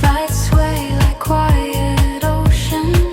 Lights sway like quiet ocean.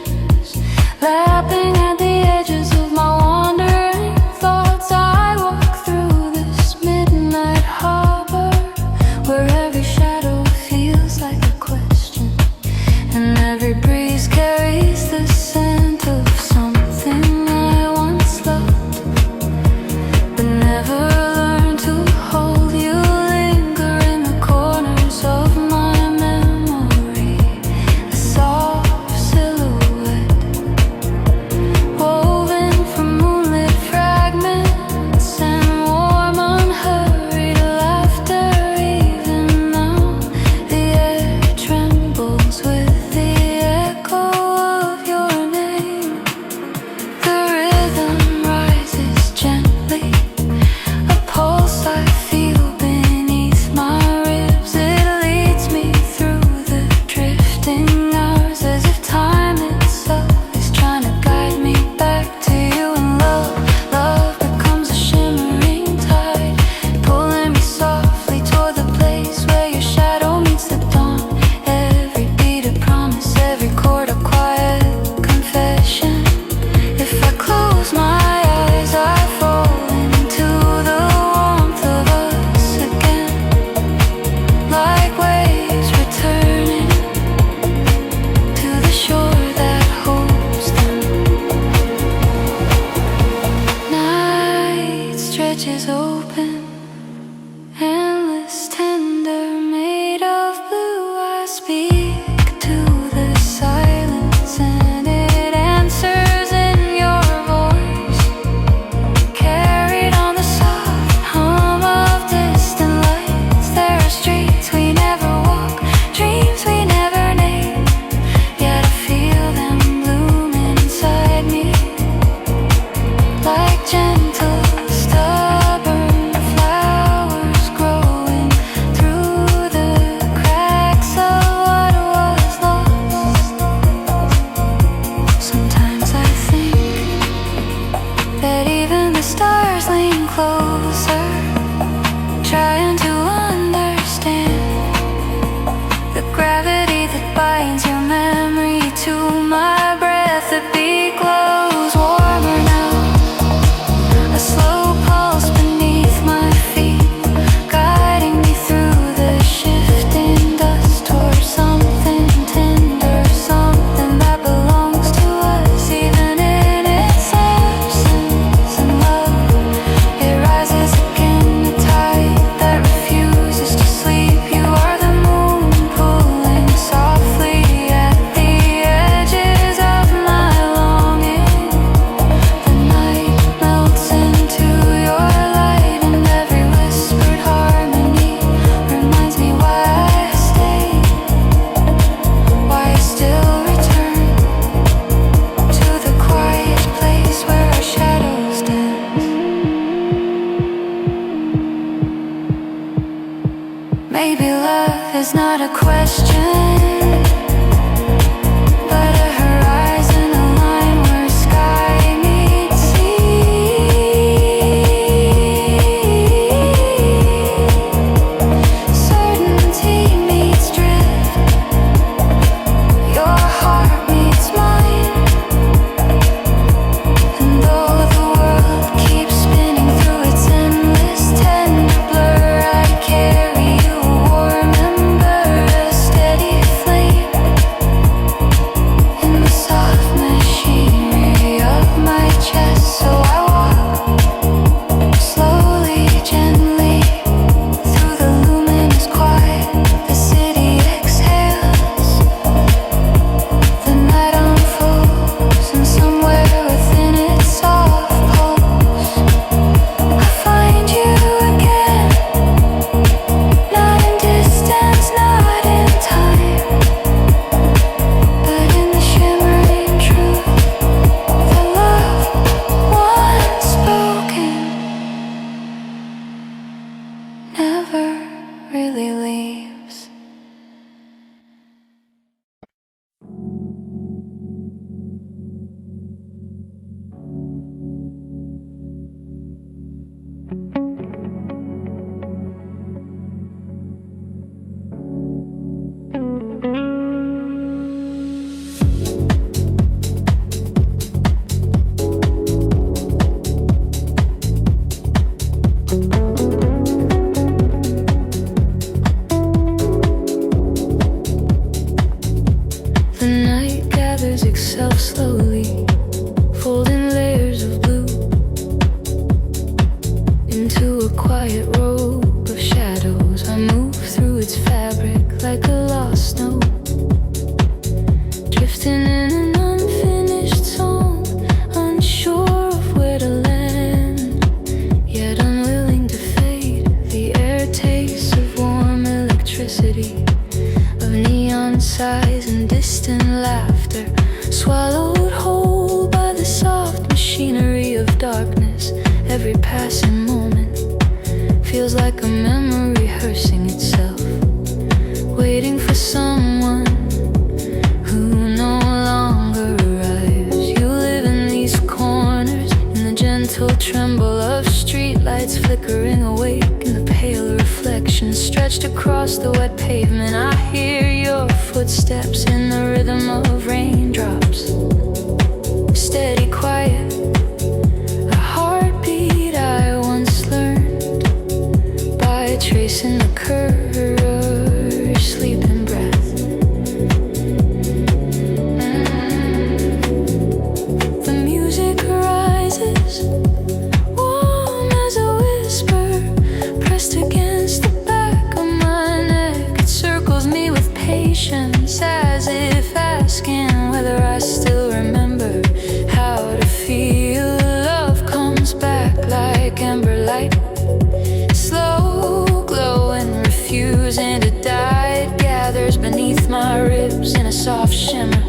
drifting in an unfinished song, unsure of where to land, yet unwilling to fade. The air tastes of warm electricity, of neon sighs and distant laughter, swallowed whole by the soft machinery of darkness. Every passing moment feels like a memory rehearsing itself, waiting for someone who no longer arrives. You live in these corners, in the gentle tremble of streetlights flickering awake, in the pale reflections stretched across the wet pavement. I hear your footsteps in the rhythm of raindrops, steady, quiet, a heartbeat I once learned by tracing the curve of your sleeping breath. The music rises, warm as a whisper, pressed against the back of my neck. It circles me with patience, as if asking whether I still remember how to feel. Love comes back like amber light, slow glowing, refusing to die. It gathers beneath my ribs in a soft shimmer,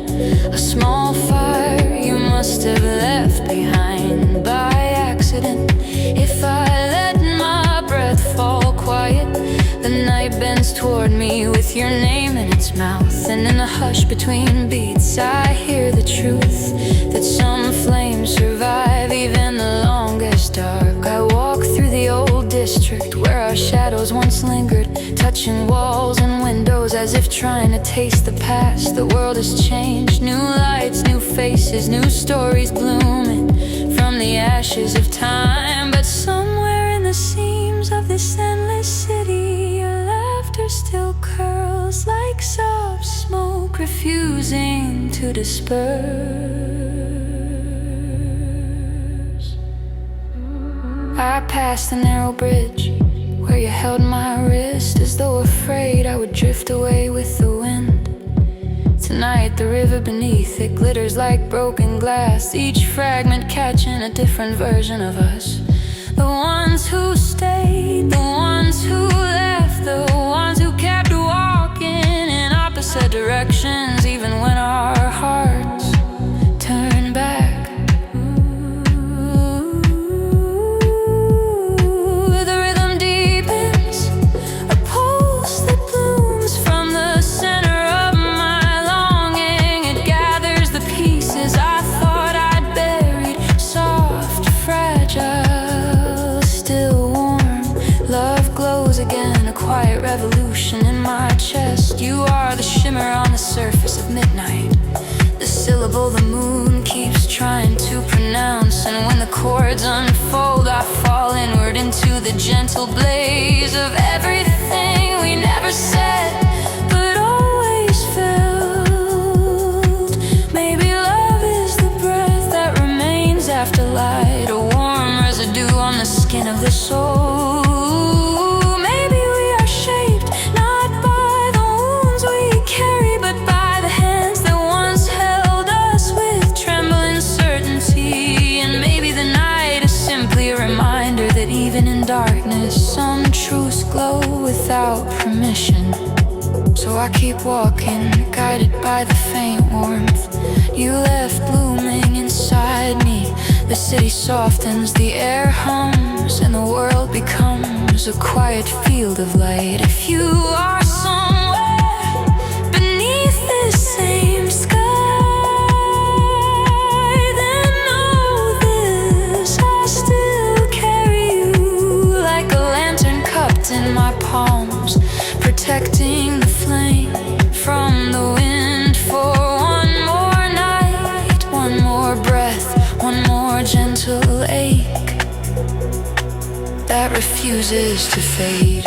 a small fire you must have left behind by accident. If I let my breath fall quiet, the night bends toward me with your name in its mouth, and in the hush between beats I hear the truth, that some flames survive even the longest dark. I walk through the old district where our shadows once lingered, touching walls and windows as if trying to taste the past. The world has changed, new lights, new faces, new stories blooming from the ashes of time. But somewhere in the seams of this endless city, your laughter still curls like soft smoke, refusing to disperse. I passed the narrow bridge where you held my wrist, as though afraid I would drift away with the wind. Tonight the river beneath it glitters like broken glass, each fragment catching a different version of us. The ones who stayed, the ones who left, the ones who kept walking in opposite directions even when our hearts turned back. The rhythm deepens, a pulse that blooms from the center of my longing. It gathers the pieces I thought I'd buried, soft, fragile, still warm. Love glows again, a quiet revolution in my chest. You are the shimmer on the surface of midnight, the syllable the moon keeps trying to pronounce. And when the chords unfold, I fall inward into the gentle blaze of everything we never said but always felt. Maybe love is the breath that remains after light, a warm residue on the skin of the soul. Maybe we are shaped not by the wounds we carry, but by the hands that once held us with trembling certainty. And maybe the night is simply a reminder that even in darkness some truths glow without permission. So I keep walking, guided by the faint warmth you left blooming inside me. The city softens, the air hums, and the world becomes a quiet field of light. If you are somewhere beneath this same sky, then know this: I still carry you like a lantern cupped in my palms, protecting the flame from the wind for one more night, one more breath, one more gentle ache that refuses to fade.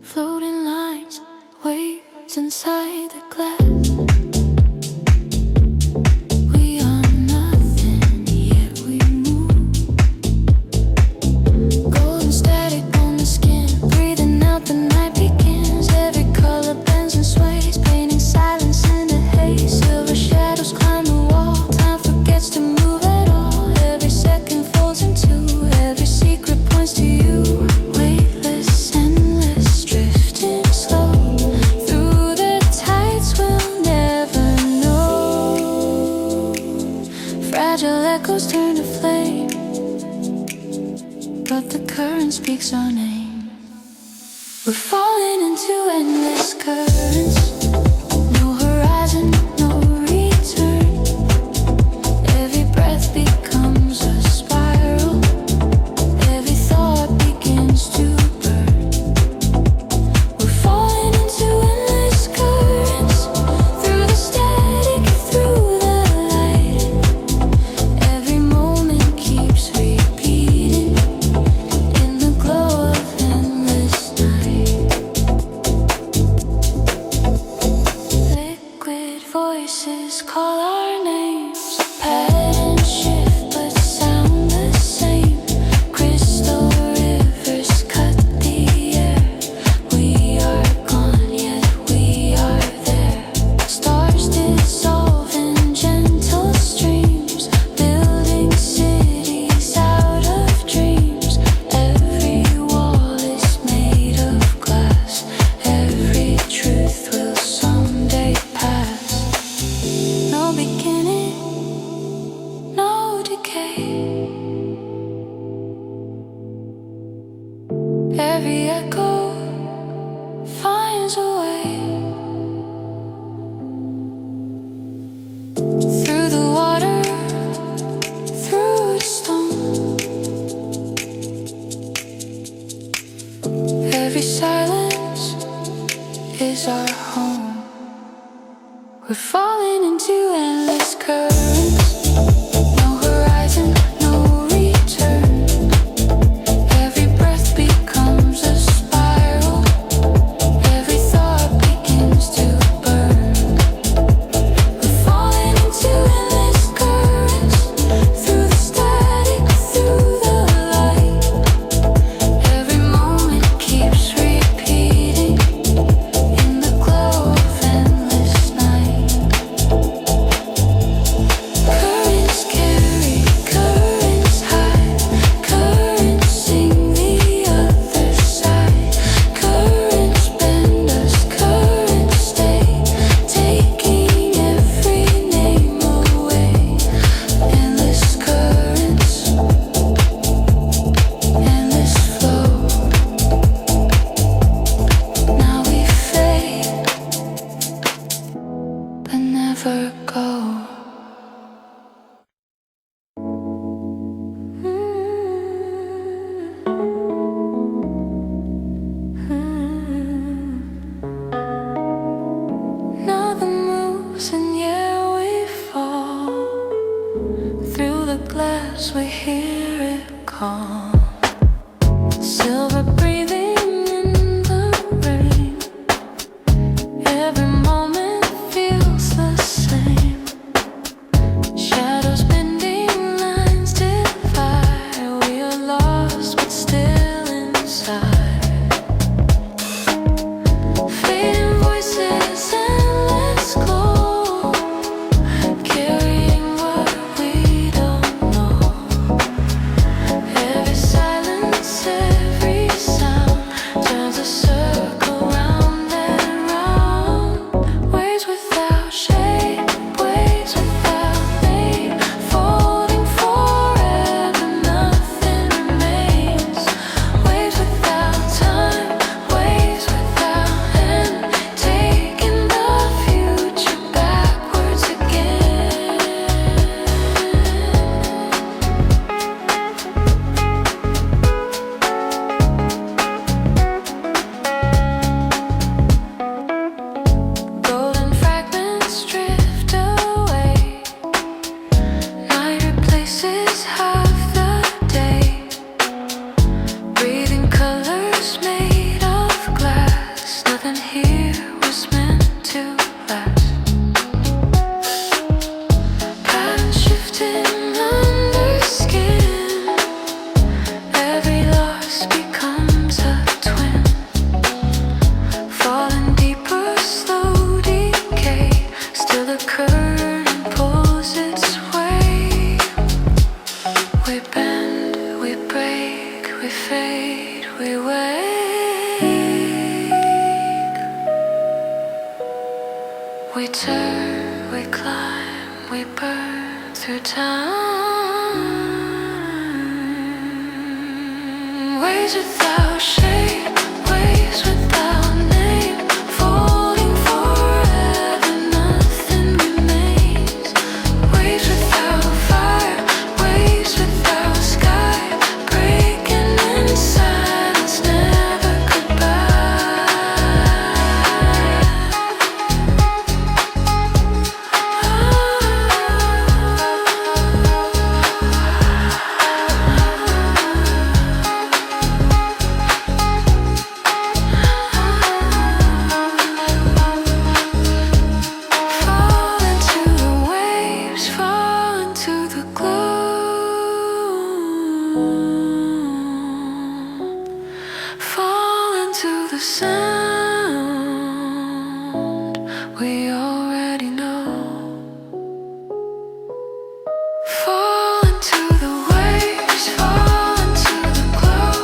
Floating lines, waves inside the glass. We are nothing, yet we move. Golden static on the skin, breathing out the night begins. Every color bends and sways, painting silence in the haze. Silver shadows climb the wall, time forgets to move at all. Every second folds into, every secret points to you. Weightless, endless, drifting slow through the tides we'll never know. Fragile echoes turn to flame, but the current speaks our name. We're falling into endless currents. No horizon, no return. Every breath becomes a spiral. Every thought begins to burn. We're falling into endless currents. Through the static, through the light. Every moment keeps repeating in the glow of endless night. Liquid voices call our names. Patterns shift but sound the same. Crystal rivers cut the air. We are gone, yet we are there. Stars dissolve in gentle streams, building cities out of dreams. Every wall is made of glass. Every truth will someday pass. No beginning, no decay. Every echo finds a way. Through the water, through the stone. Every silence is our home. We're falling into endless currents. No horizon, no return. Every breath becomes a spiral. Every thought begins to burn. We're falling into endless currents. Through the static, through the light. Every moment keeps repeating in the glow of endless night. Currents carry, currents hide. Currents sing the other side. Currents bend us, currents stay, taking every name away. Endless currents, endless flow. Now we fade, but never go. Nothing moves and yeah we fall. Through the glass we hear it call. Silver breathing in the rain. Every moment feels the same. Shadows bending, lines divide. We are lost but still inside. Fading voices, endless glow, carrying what we don't know. Every here was meant to last. Pattern shifting under skin. Every loss becomes a twin. Falling deeper, slow decay. Still the curtain pulls its way. We bend, we break, we fade, we wake. We turn, we climb, we burn through time. Waves without shape, waves without name. Falling forever, nothing remains. Waves without fire, waves without sky. Breaking in silence, never goodbye. Fall into the waves, fall into the gloom. Fall into the sound we already know. Fall into the waves, fall into the glow.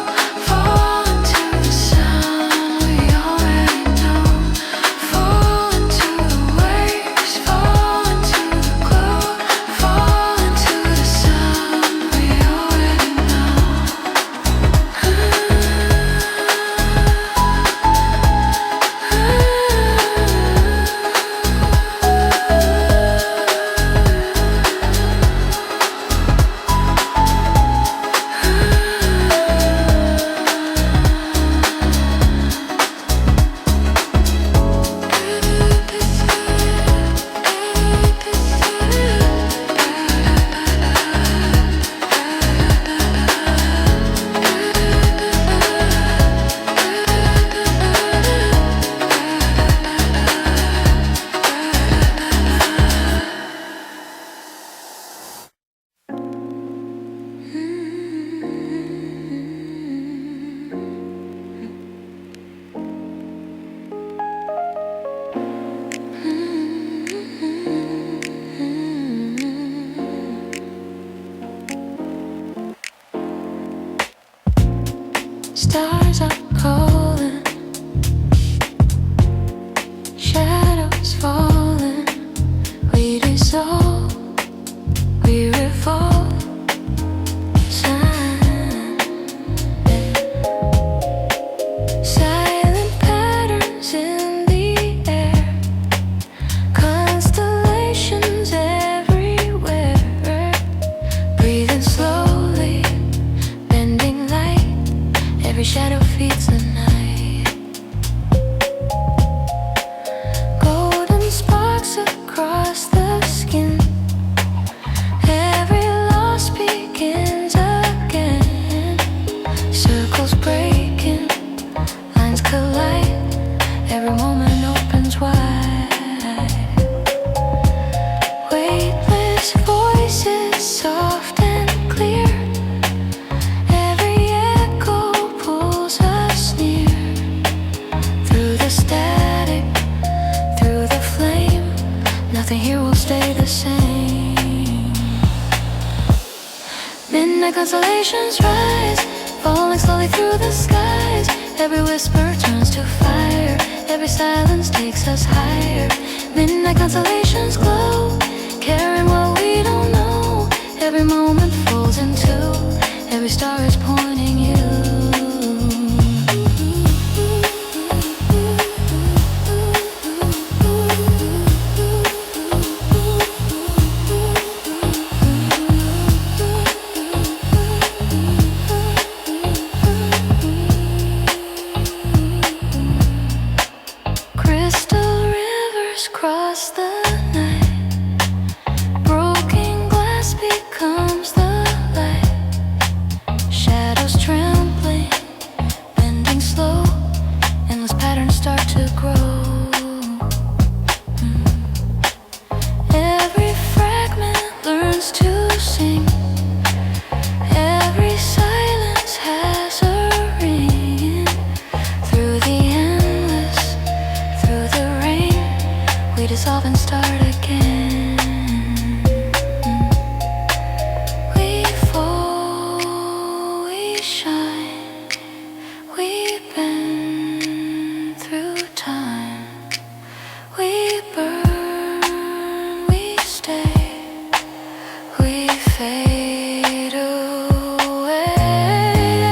Fall into the sound we already know. Fall into the waves, fall into the glow. Fall into the sound we already know. Stars are calling, shadows falling. We dissolve, we revolve. Silent patterns in the air, constellations everywhere. Breathing slowly, bending light. Every shadow feeds the night. Golden sparks across the skin. Every loss begins again. Circles breaking, lines collide. Every moment opens wide. Weightless voices, soft and clear. Every echo pulls us near. Through the static, through the flame, nothing here will stay the same. Midnight constellations rise, falling slowly through the skies. Every whisper turns to fire, every silence takes us higher. Midnight constellations glow, carrying what we don't know. Every moment falls into, every star is pointing you. Crystal rivers cross the night. Broken glass becomes the light. Shadows trembling, bending slow. Endless patterns start to grow. dissolve and start again. We fall, we shine, we bend through time. We burn, we stay, we fade away.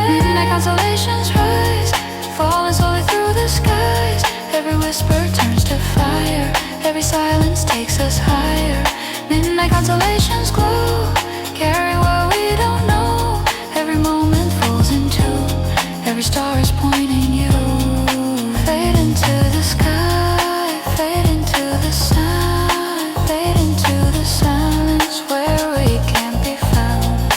Midnight constellations rise, falling slowly through the skies. Every whisper turns to fire, every silence takes us higher. Midnight constellations glow, carry what we don't know. Every moment falls into, every star is pointing you. Fade into the sky, fade into the sun, fade into the silence where we can't be found.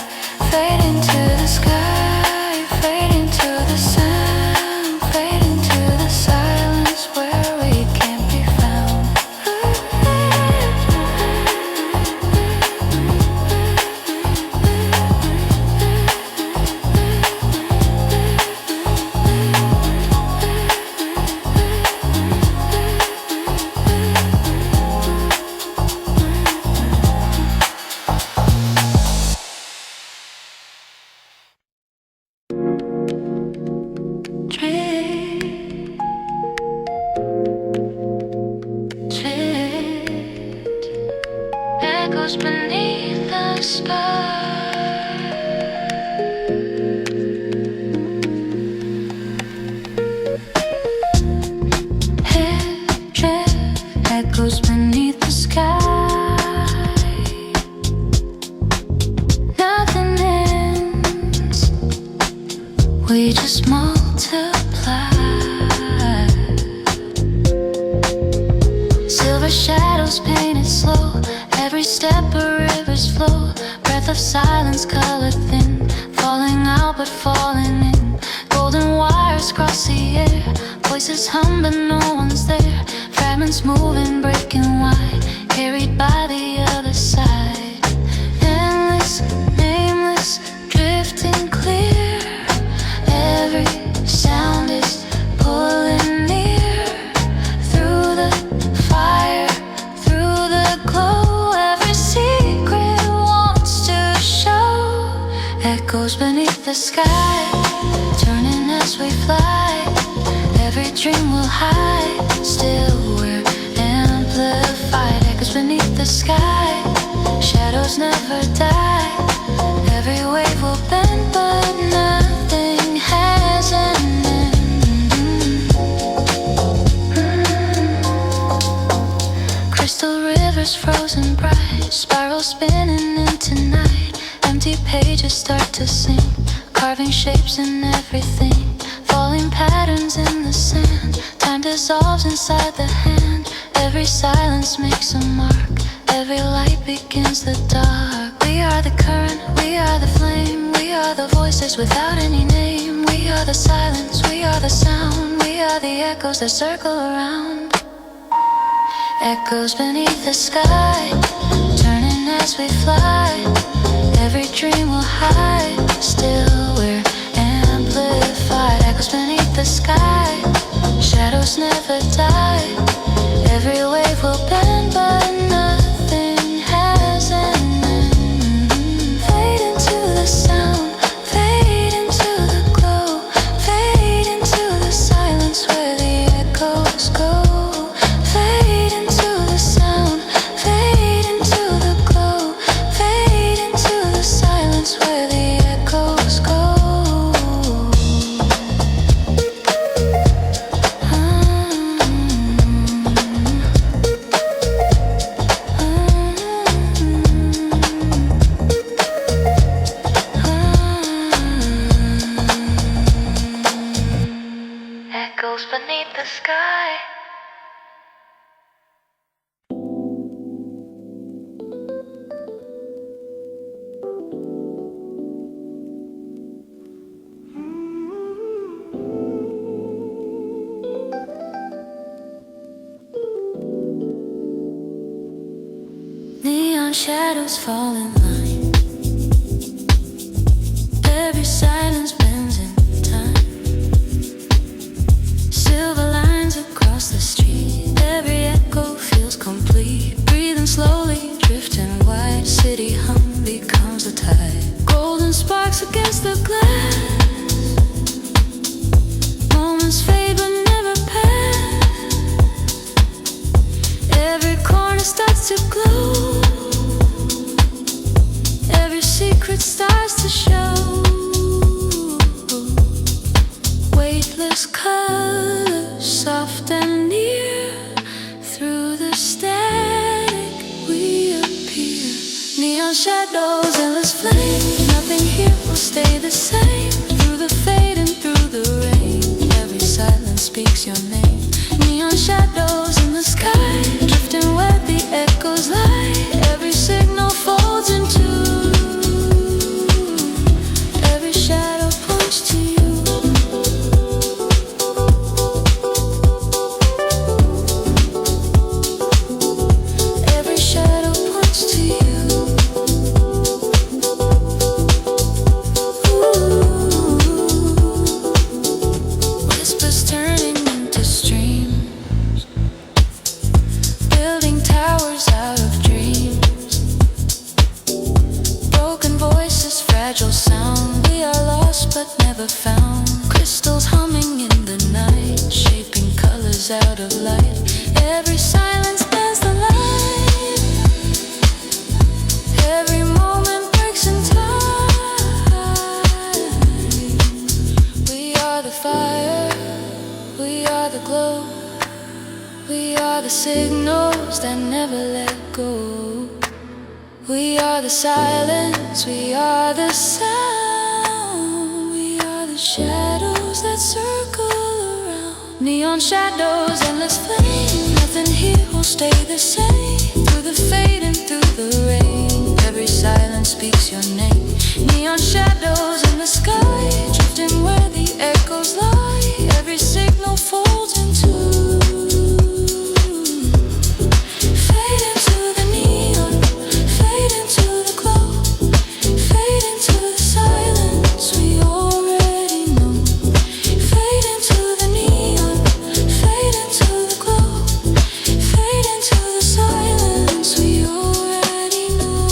Fade into the sky, fade into the sun, fade into the silence where we can't be found. Echoes beneath the sky. Hip drift echoes beneath the sky. Nothing ends, we just multiply. Silver shadows painted slow, every step a river's flow. Breath of silence colored thin, falling out but falling in. Golden wires cross the air, voices hum but no one's there. Fragments moving, breaking wide, carried by the other side. Endless, nameless, drifting clear. Every sound is pulling near. Through the fire, through the glow, every secret wants to show. Echoes beneath the sky, turning as we fly. Every dream will hide, still we're amplified. Echoes beneath the sky, shadows never die. Every wave will bend, but nothing has an end. Crystal rivers frozen bright, spirals spinning into night. Empty pages start to sing, carving shapes in everything. Falling patterns in the sand, time dissolves inside the hand. Every silence makes a mark, every light begins the dark. We are the current, we are the flame, we are the voices without any name. We are the silence, we are the sound, we are the echoes that circle around. Echoes beneath the sky, turning as we fly. Every dream will hide, still we're amplified. Echoes beneath the sky, shadows never die. Every wave will bend, but nothing has an end. Fade into the sound, fade into the glow, fade into the silence where the echoes go. Fade into the sound, fade into the glow, fade into the silence where the echoes go. Echoes beneath the sky. Neon shadows fall in line. Every silence bends in time. Silver lines across the street. Every echo feels complete. starts to glow. Every secret starts to show. Weightless colors, soft and near. Through the static we appear. Neon shadows, endless flame. Nothing here will stay the same. Through the fade and through the rain, every silence speaks your name. Neon shadows in the sky, drifting where the echoes lie. Every signal folds into. Every shadow points to you. Every shadow points to you. Whispers turning into streams, building towers out of dreams. Broken voices, fragile sound. We are lost but never found. Crystals humming in the night, shaping colors out of light. Every silence bends the light. Every moment breaks in time. We are the fire, we are the glow. We are the signals that never let go. We are the silence, we are the sound. We are the shadows that circle around. Neon shadows, endless flame. Nothing here will stay the same. Through the fade and through the rain, every silence speaks your name. Neon shadows in the sky, drifting where the echoes lie. Every signal folds into. Fade into the neon, fade into the glow, fade into the silence we already know. Fade into the neon, fade into the glow, fade into the silence we already know.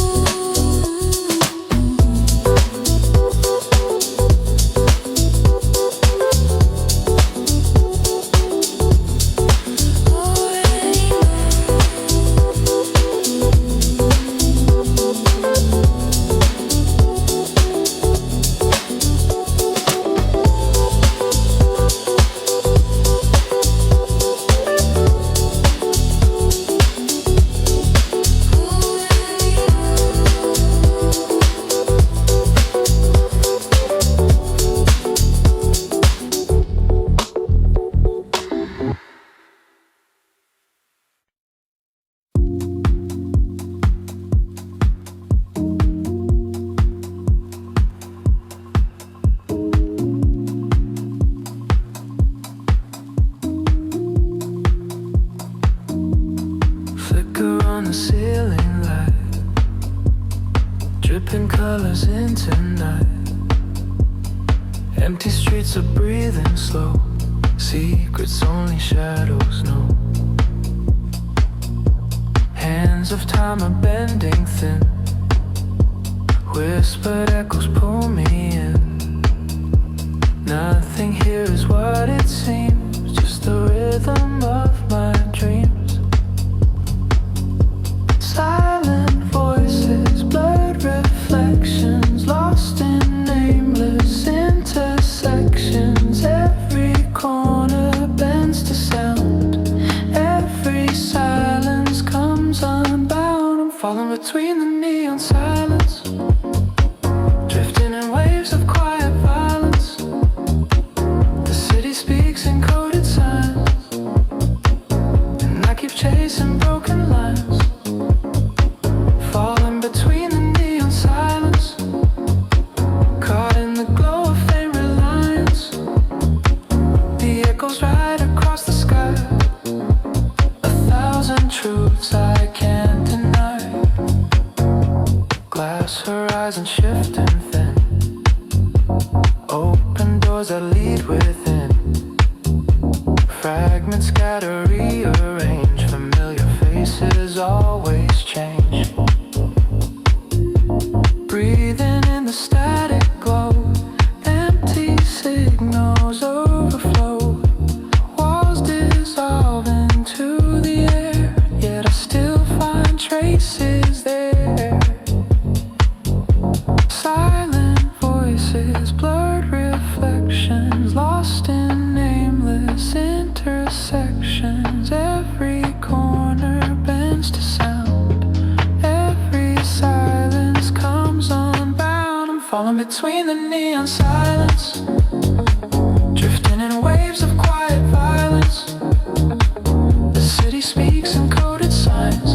Flicker on the ceiling light, dripping colors into night. Empty streets are breathing slow. Secrets only shadows know. Hands of time are bending thin. Whispered echoes pull me in. Nothing here is what it seems, just the rhythm of my dreams. Silent voices, blurred reflections, lost in nameless intersections. Every corner bends to sound. Every silence comes unbound. I'm falling between the neon silence, drifting in waves of quiet violence. The city speaks in coded signs, and I keep chasing broken lines. Falling between the neon silence, caught in the glow of faint reliance. The echoes right across the sky, 1,000 truths I can't deny. Glass horizon shifting thin, open doors that lead within. Fragments scatter, rearrange familiar faces. between the neon silence, drifting in waves of quiet violence. The city speaks in coded signs,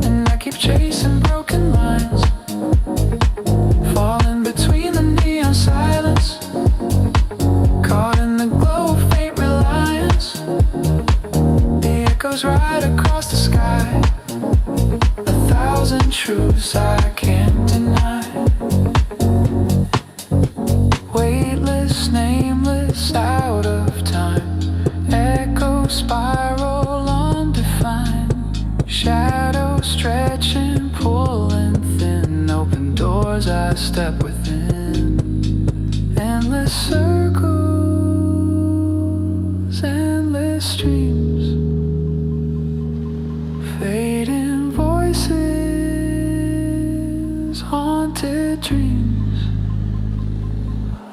and I keep chasing broken lines, falling between the neon silence, caught in the glow of faint reliance. The echoes right across the sky, 1,000 truths I can't deny. Weightless, nameless, out of time. Echo spiral undefined. Shadows stretching, pulling thin. Open doors I step within. Endless circles, endless streams. Fading voices, haunted dreams.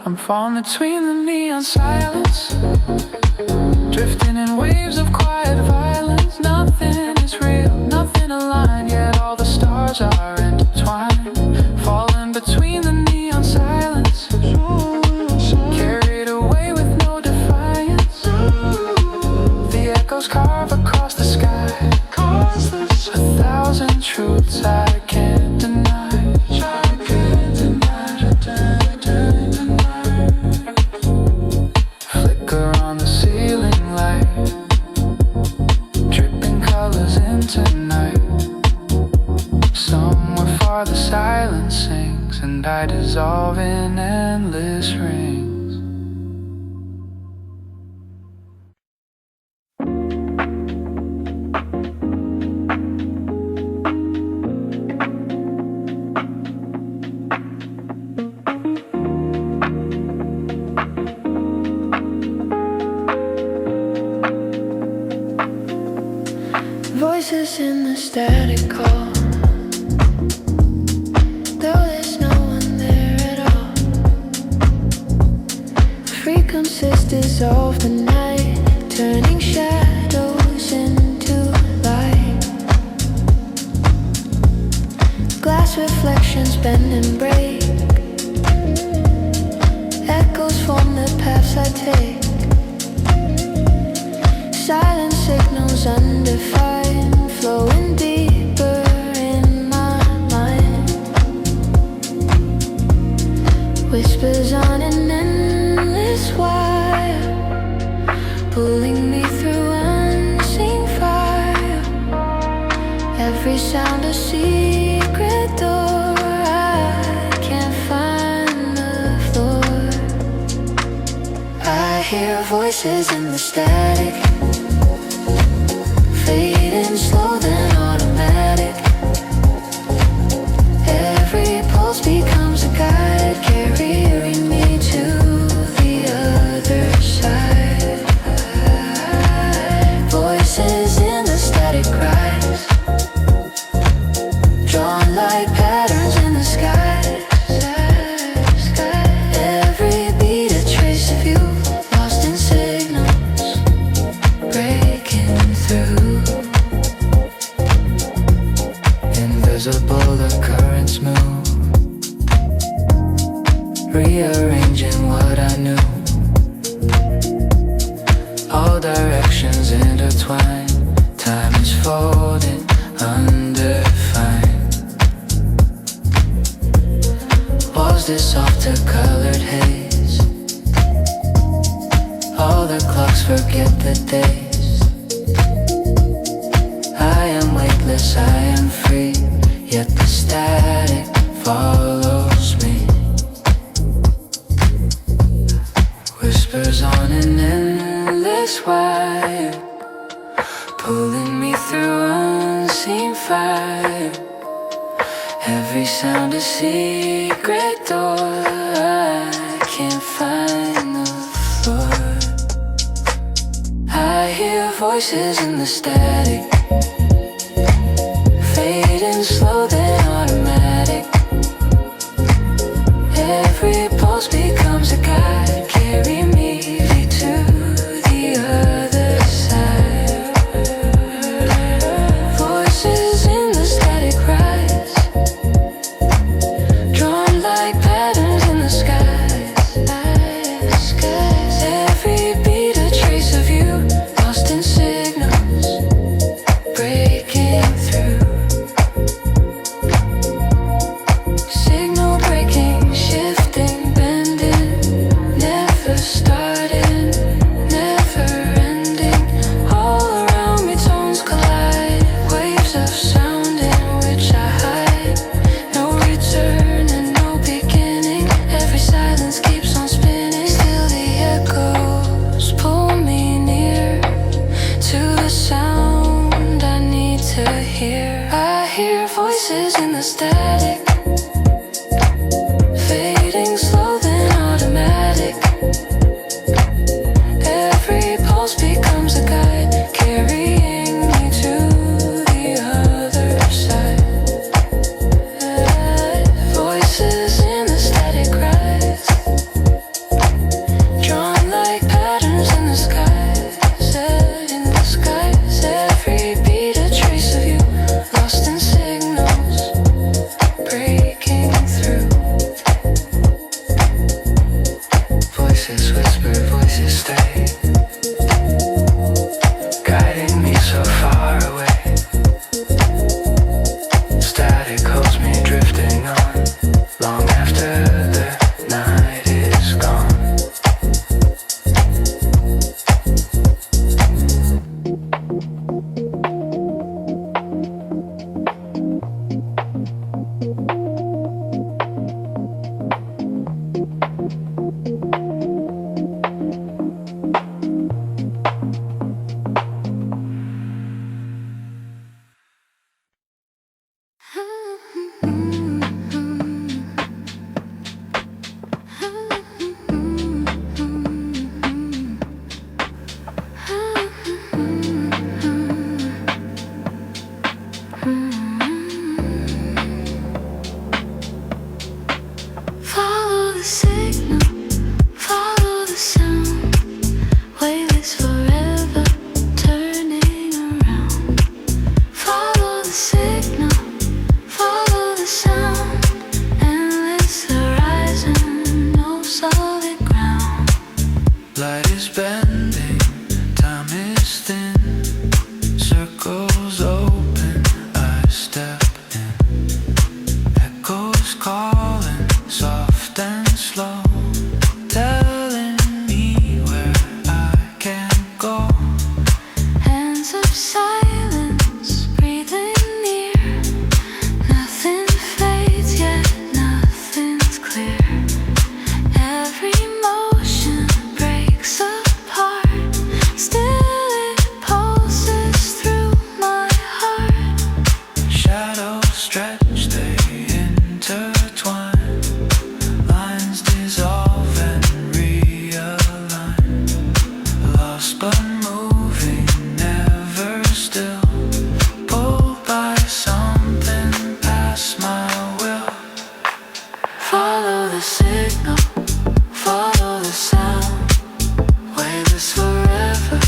I'm falling between the neon silence, drifting in waves of quiet violence. Nothing is real, nothing aligned, yet all the stars are intertwined. Falling between the neon silence, carried away with no defiance. The echoes carve across the sky, 1,000 truths I can't deny. Flicker on the ceiling light, dripping colors into night. Somewhere far the silence sings, and I dissolve in endless rings. Voices in the static call, though there's no one there at all. Frequencies dissolve the night, turning shadows into light. Glass reflections bend and break, echoes form the paths I take. Silent signals undefined, flowing deeper in my mind. Whispers on an endless wire, pulling me through unseen fire. Every sound a secret door, I can't find the floor. I hear voices in the static, fading slow then automatic. Every pulse becomes a guide, carrying me to the other side. Voices in the static rise, drawn like patterns in the sky. Every beat a trace of you, lost in signals, breaking through. Invisible the currents move, rearranging what I knew. All directions intertwined, time is folded, undefined. Was this off to colored haze? All the clocks forget the days. I am weightless, I am free, yet the static follows me. Whispers on an endless wire, pulling me through unseen fire. Every sound a secret door, I can't find the floor. I hear voices in the static, fading slow then automatic. Every pulse becomes a guide, carry me to the other side. Voices in the static rise, drawn like the static, fading slow then automatic. Every pulse becomes a guide, carrying me to the other side. Voices in the static rise, drawn like patterns in the sky, set in the skies. Every beat a trace of you, lost in signals, breaking through. Voices whisper, voices stay, guiding me so far away. Static holds me drifting on, long after the night is gone. Follow the signal, follow the sound, waveless forever, turning around. Follow the signal, follow the sound, endless horizon, no solid ground. Light is bending, time is thin, circles open, I step in. Echoes calling, soft and slow, telling me where I can go. Hands of silence, breathing near. Nothing fades yet, nothing's clear. Every motion breaks apart, still it pulses through my heart. Shadows stretch, they intertwine, lines dissolve and realign. Lost but moving, never still, pulled by something past my will. Follow the signal, follow the sound, waveless forever,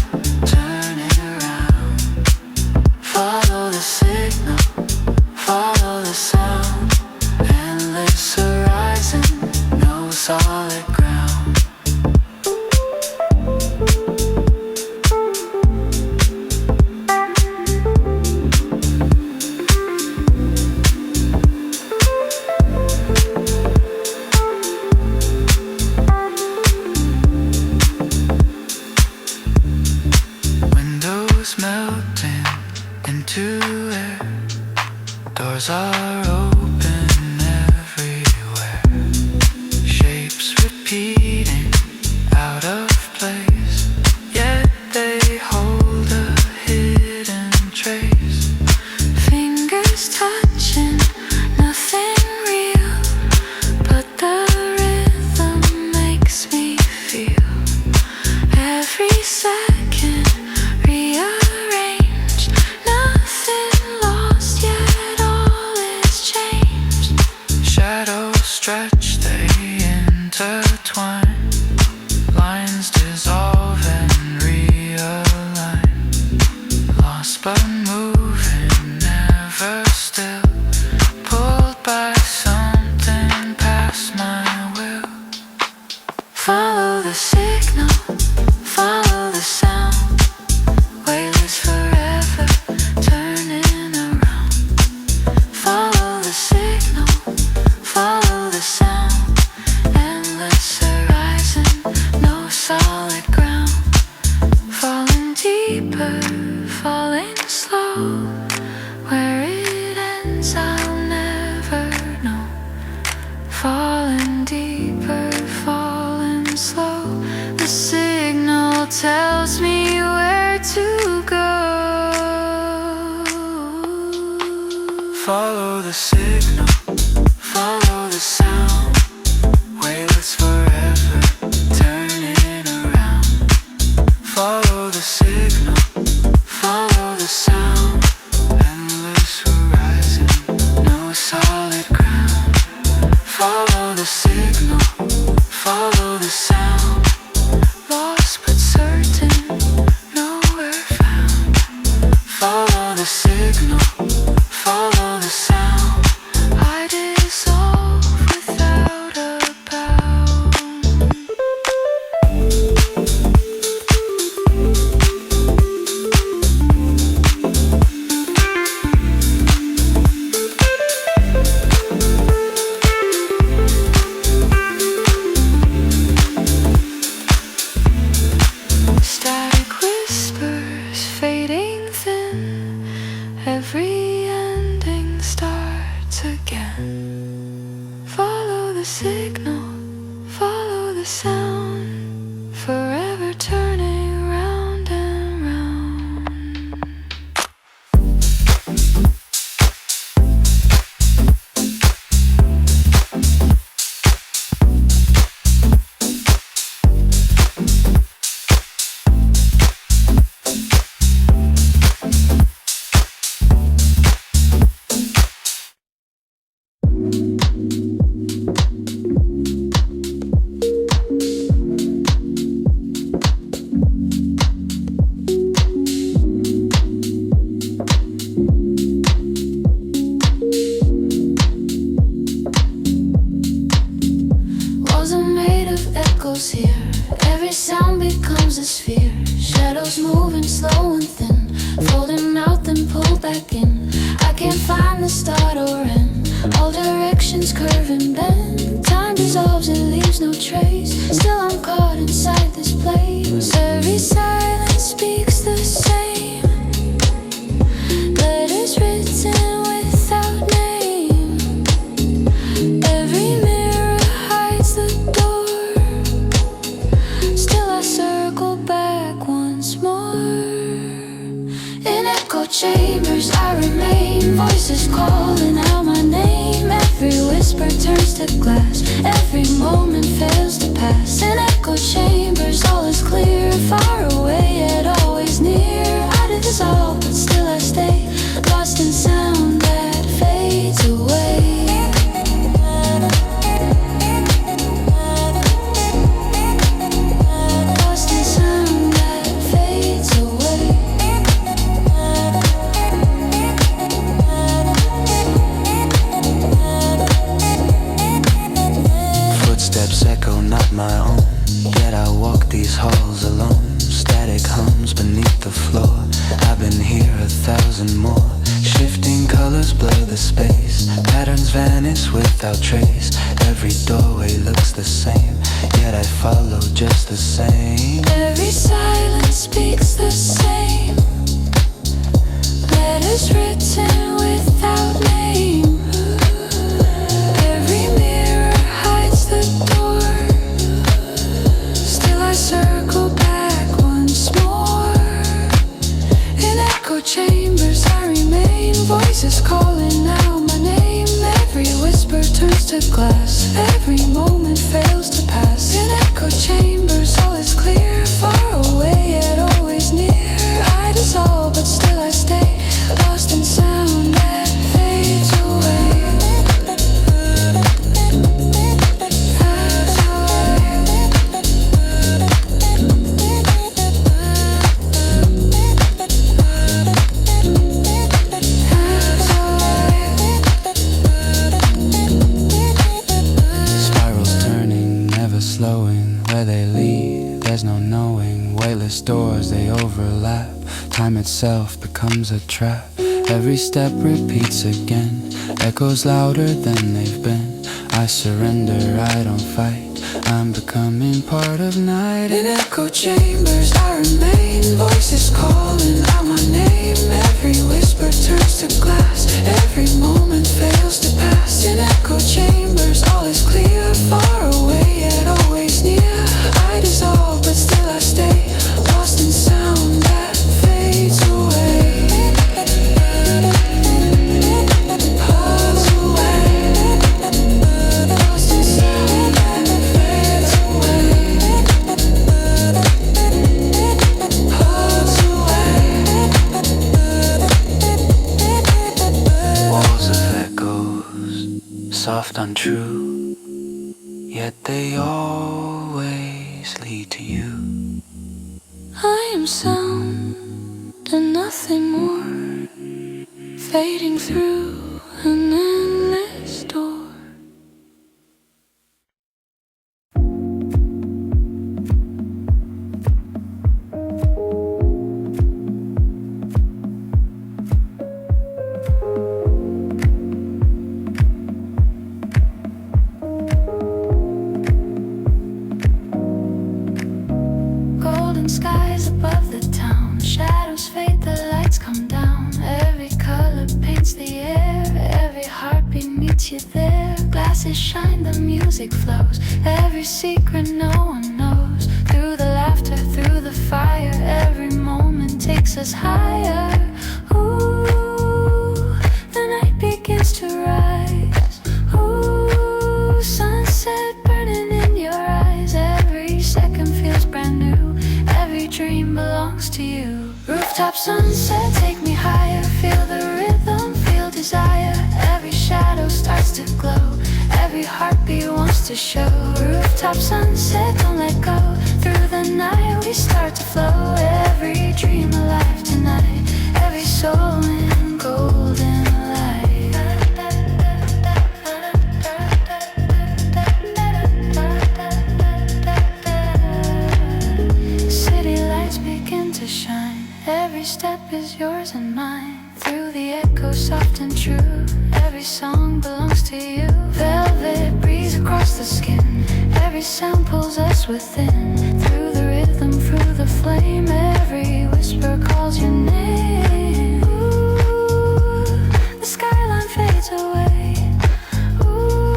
turning around. Follow the signal, follow the sound, endless horizon, no solid ground. Windows melting into air, doors are open everywhere. Shapes repeating, out of place, yet they hold a hidden trace. Fingers touching, nothing real, but the rhythm makes me feel. Every second rearranged, nothing lost yet all is changed. Shadows stretch, they intertwine, lines dissolve and realign. Lost but moving, never still, pulled by something past my will. Follow the signal, follow the sound, waveless forever, turning around. Follow the signal, follow the sound, endless horizon, no solid ground. Falling deeper, falling slow. Follow the signal, follow the sound. Weightless forever, turning around. Follow the signal, follow the sound. Endless horizon, no solid ground. Follow the signal, follow the sound. Lost but certain, nowhere found. Follow the signal, follow the sound. I dissolve without a bound. Static whispers fading thin. Every ending starts again. Follow the signal, follow the sound. Forever turning round and round. Walls are made of echoes here. Every sound becomes a sphere. Shadows moving slow and thin, folding out then pull back in. I can't find the start or end. All directions curve and bend. Time dissolves, it leaves no trace. Still I'm caught inside this place. Every silence speaks the same. Letters written without name. Every mirror hides the door. Still I circle back once more. In echo chambers I remain. Voices calling out my name. Every whisper turns to glass. Every moment fails to pass. In echo chambers all is clear. Far away yet always near. I dissolve but still I stay. Lost in sound that fades away. Lost in sound that fades away. Footsteps echo, not my own. Yet I walk these halls alone. Static hums beneath the floor. I've been here 1,000 more. Shifting colors blur the space. Patterns vanish without trace. Every doorway looks the same. Yet I follow just the same. Every silence speaks the same. Letters written without name. Every mirror hides the door. Still I circle back once more. In echo chambers I remain. Voices calling out my name. Every whisper turns to glass. Every moment fails to pass. In echo chambers all is clear. Far away yet always near. I dissolve but still I stay. Lost in sound that fades away. Spirals turning, never slowing. Where they lead, there's no knowing. Weightless doors, they overlap. Time itself becomes a trap. Every step repeats again. Echoes louder than they've been. I surrender, I don't fight. I'm becoming part of night. In echo chambers I remain. Voices calling out my name. Every whisper turns to glass. Every moment fails to pass. In echo chambers all is clear. Far away yet always near. I dissolve but still I stay. Lost in sound that fades away. soft, untrue, yet they always lead to you. I am sound and nothing more, fading through an endless door. Golden skies above the town, shadows fade, the lights come down. Every color paints the air, every heartbeat meets you there. Glasses shine, the music flows, every secret no one knows. Through the laughter, through the fire, every moment takes us higher. Ooh, the night begins to rise. Ooh, sunset burning in your eyes. Every second feels brand new, every dream belongs to you. Rooftop sunset, take me higher. Feel the rhythm, feel desire. Every shadow starts to glow, every heartbeat wants to show. Rooftop sunset, don't let go. Through the night we start to flow. Every dream alive tonight, every soul in golden light. City lights begin to shine, every step is yours and mine. Through the echo, soft and true, every song belongs to you. Velvet breeze across the skin, every sound pulls us within. Through the rhythm, through the flame, every whisper calls your name. Ooh, the skyline fades away. Ooh,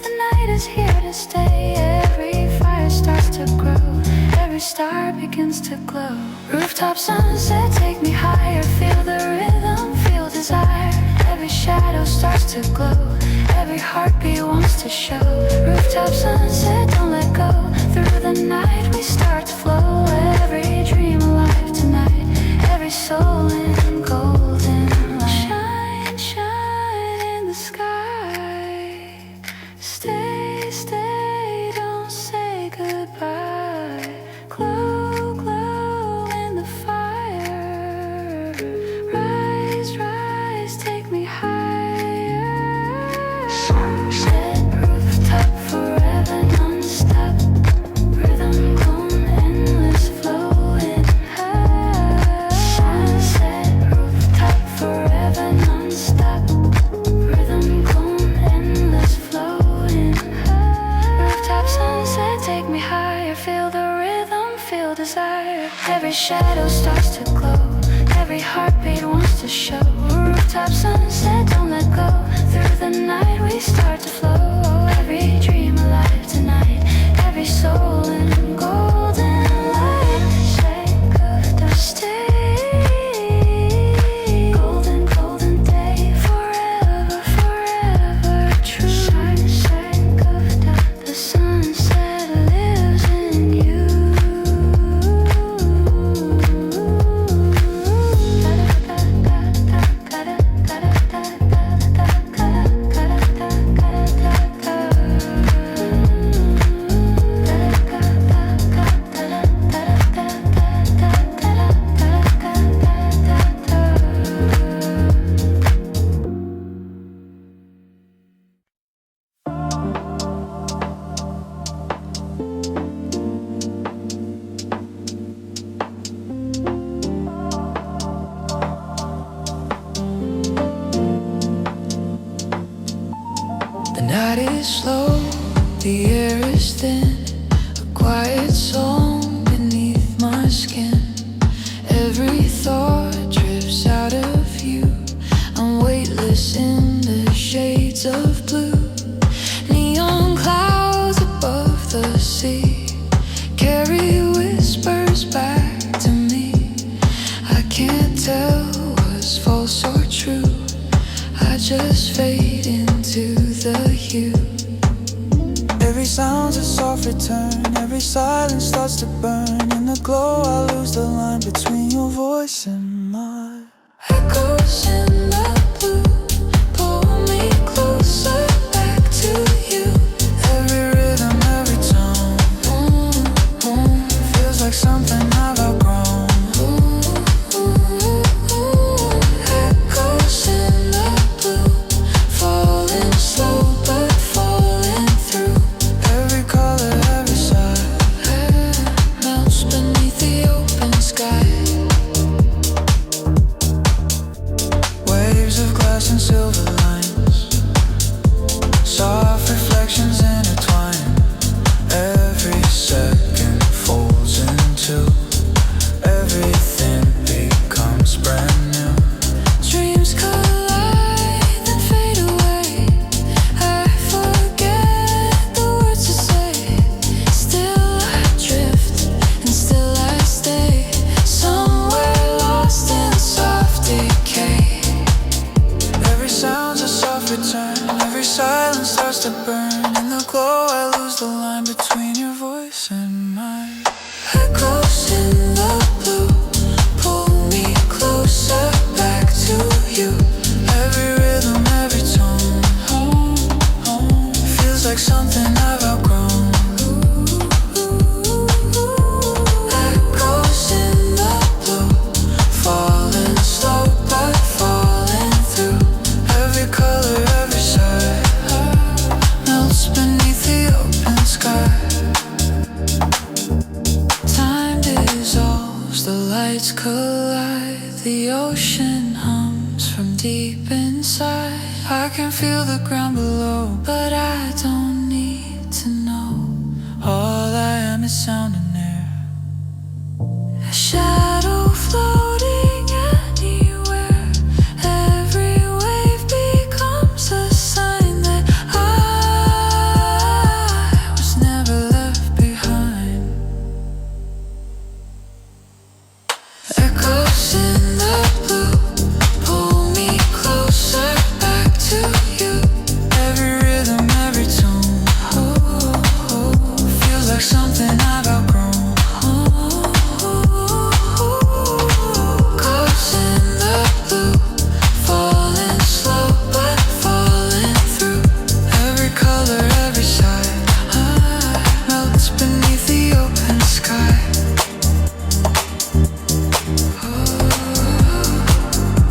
the night is here to stay. Every fire starts to grow, every star begins to glow. Rooftop sunset, take me higher. Feel the rhythm, feel desire. Every shadow starts to glow, every heartbeat wants to show. Rooftop sunset, don't let go. Through the night we start to flow. Every dream alive tonight, every soul in golden light. Shine, shine in the sky. Stay, stay, don't say goodbye. Glow, glow in the fire. Rise, rise, take me higher. Sunset, rooftop, forever non-stop. Rhythm gone, endless flowing high. Sunset, rooftop, forever non-stop. Rhythm gone, endless flowing high. Rooftop sunset, take me higher. Feel the rhythm, feel desire. Every shadow starts to glow, every heartbeat wants to show. Rooftop sunset, don't let go. Through the night we start to flow. Every dream alive tonight, every soul in golden light. Shake of dust, stay. Golden, golden day, forever, forever true. Shine, shake of dust, the sunset lives in you. The night is slow, the air is thin, a quiet song beneath my skin. Every thought drifts out of you, I'm weightless in the shades of blue. Neon clouds above the sea carry whispers back to me. I can't tell what's false or true, I just fade into the hue. Every sound's a soft return, every silence starts to burn. In the glow I lose the line between your voice and mine. Echoes in the blue pull me closer. tides collide, the ocean hums from deep inside. I can feel the ground below, but I don't need to know. All I am is sound and air, a shadow floating anywhere. Every wave becomes a sign that I was never left behind. Echoes in the blue pull me closer back to you. Every rhythm, every tone, feels like something I've outgrown. Cause in the blue, falling slow but falling through. Every color, every side, melts beneath the open sky.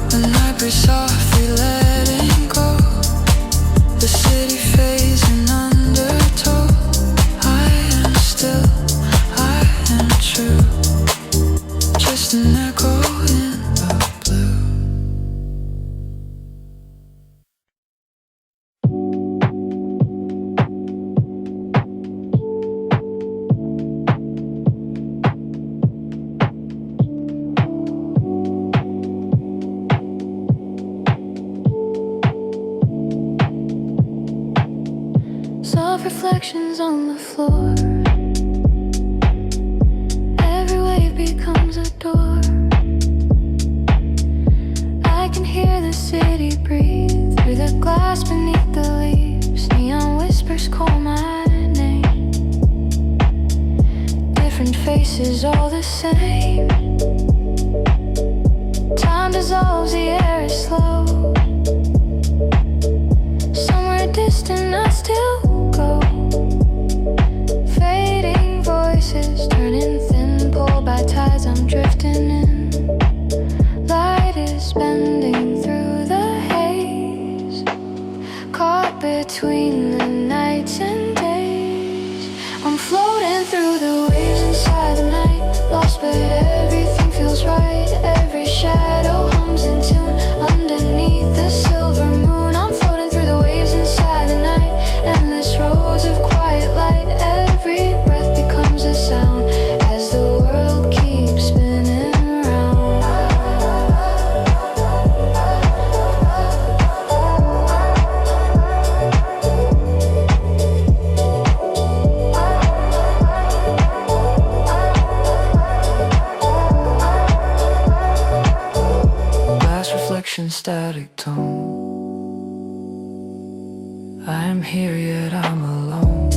The night breeze softly letting go, the city fades in undertow. I am still, I am true, just an echo in the blue. Soft reflections on the floor. Every wave becomes a door. I can hear the city breathe through the glass beneath the leaves. Neon whispers call my name. Different faces, all the same. Time dissolves, the air is slow. Somewhere distant, I still go. Fading voices, turning thin, pulled by tides, I'm drifting in. Light is bending through the haze, caught between the nights and days. I'm floating through the waves inside the night, lost but everything feels right. Every shadow hums in tune underneath the silver moon. I'm floating through the waves inside the night, endless roads of quiet light. Every breath becomes a sound as the world keeps spinning around. Glass reflection, static tone. I am here yet I'm alone.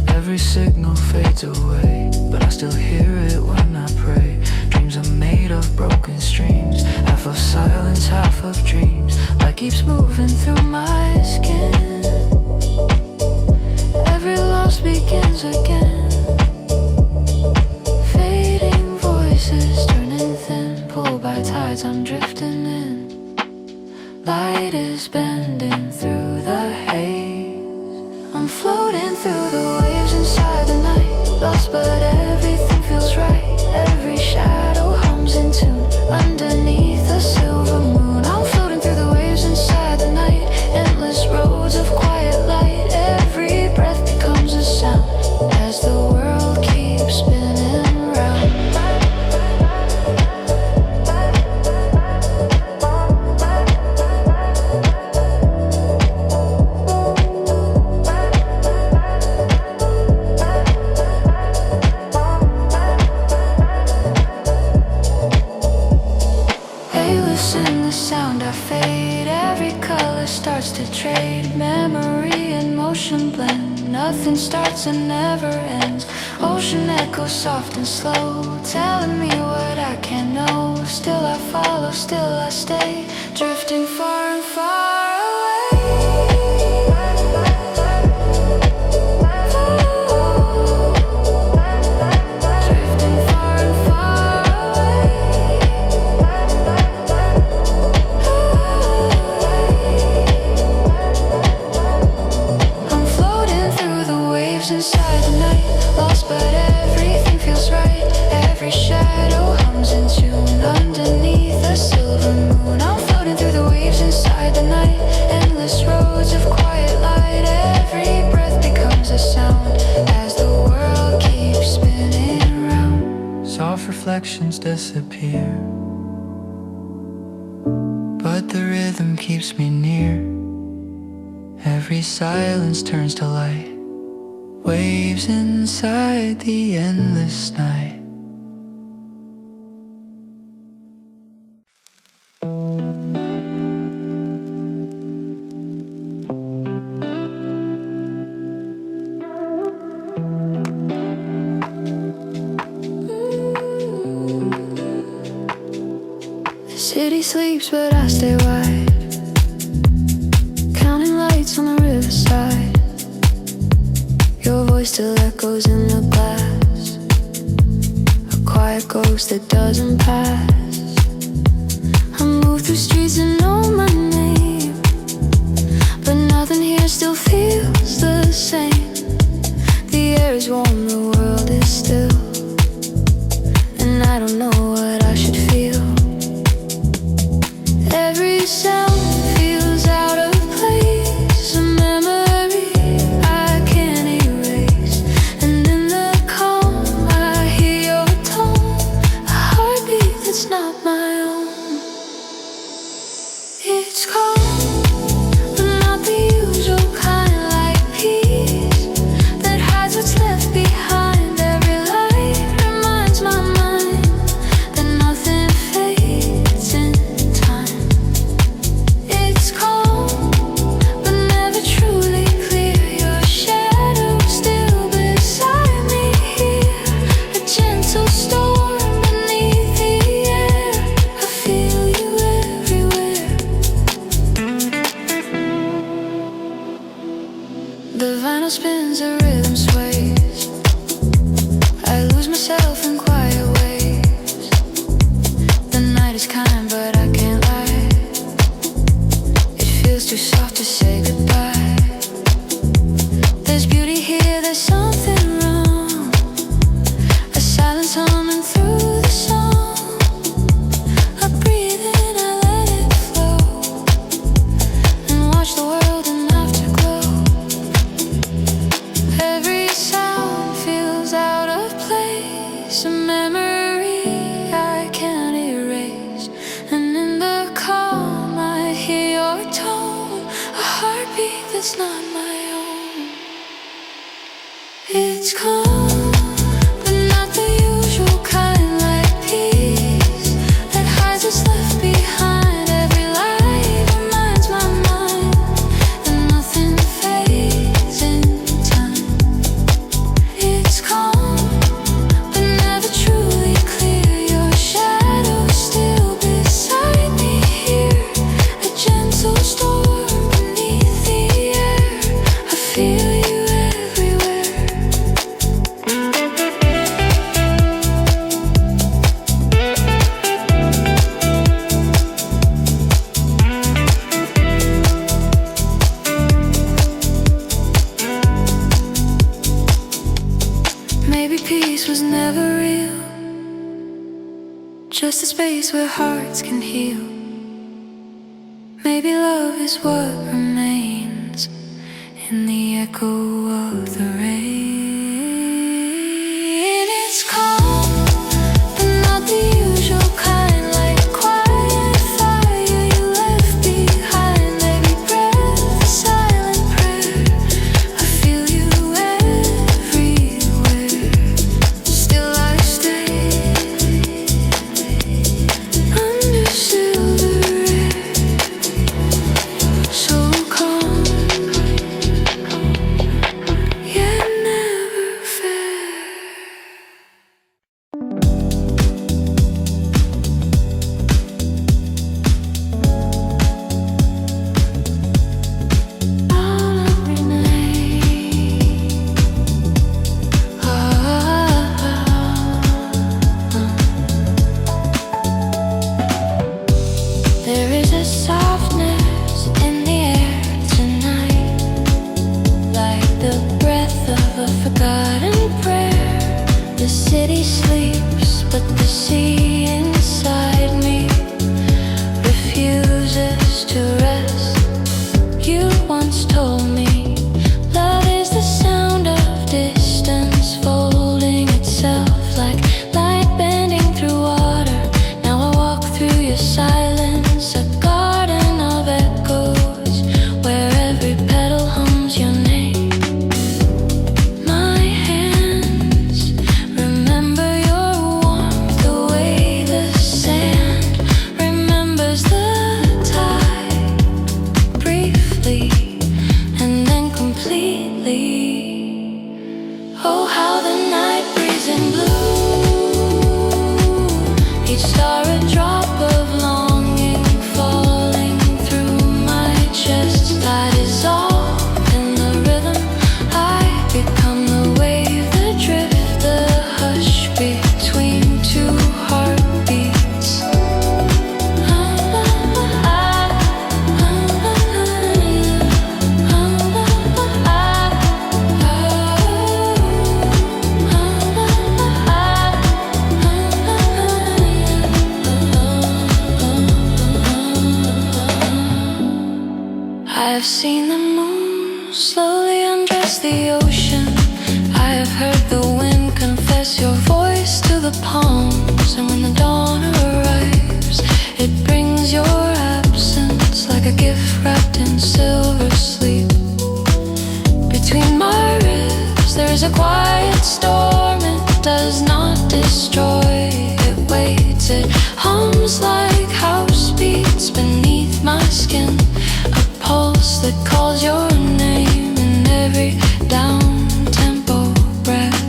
Every signal fades away, but I still hear it when I pray. Dreams are made of broken streams, half of silence, half of dreams. Light keeps moving through my skin. Every loss begins again. Fading voices, turning thin, pulled by tides, I'm drifting in. Light is bending through the haze. I'm floating through the waves inside the night, lost but everything feels right. Every shadow hums in tune underneath the silver moon. I'm floating through the waves inside the night, endless roads of quiet light. Every breath becomes a sound as the world keeps spinning round. Starts to trade, memory and motion blend. Nothing starts and never ends. Ocean echoes soft and slow, telling me what I can't know. Still I follow, still I stay, drifting far and far away. Drifting far and far away. inside the night, lost but everything feels right. patterns disappear, but the rhythm keeps me near. Every silence turns to light, waves inside the endless night. The city sleeps, but I stay wide, counting lights on the riverside. Your voice still echoes in the glass, a quiet ghost that doesn't pass. I move through streets that know my name, but nothing here still feels the same. The air is warm, the world is still, and I don't know what I should feel. Every sound feels out of place, a memory I can't erase. And in the calm I hear your tone, a heartbeat that's not my own. It's calm, but not the usual kind, like peace that hides what's left behind. Every light reminds my mind that nothing fades in time. It's calm, but never truly clear. Your shadow still beside me here, a gentle storm beneath the air. I feel you everywhere. The vinyl spins, the rhythm sways, I lose myself in quiet ways. The night is kind, but I can't lie, it feels too soft to say goodbye. There's beauty here, there's something wrong, a silence humming through the song. I breathe in, I let it flow, and watch the world in afterglow. Every sound feels out of place, a memory I can't erase. And in the calm I hear your tone, a heartbeat that's not my own. It's calm, but not the usual kind, like peace that hides what's left behind. Every light reminds my mind that nothing fades in time. It's calm, but never truly clear. Your shadow still beside me here, a gentle storm beneath the air. I feel you everywhere. Maybe peace was never real, just a space where hearts can heal. Maybe love is what remains in the echo of the rain. It's calm, but not the usual kind, like quiet fire you left behind. Every breath a silent prayer, I feel you everywhere. Still I stay under silver air, so calm, yet never fair. On every night, there is a softness in the air tonight, like the breath of a forgotten prayer. The city sleeps, but the sea inside me refuses to rest. You once told me love is the sound of distance folding itself, like light bending through water. are a drop of longing falling through my chest. I dissolve in the rhythm. I become the wave, the drift, the hush between two heartbeats. I have seen the moon slowly undress the ocean. I have heard the wind confess your voice to the palms. And when the dawn arrives, it brings your absence like a gift wrapped in silver sleep. Between my ribs there's a quiet storm. It does not destroy, it waits, it hums like house beats beneath my skin. A pulse that calls your name in every down-tempo breath.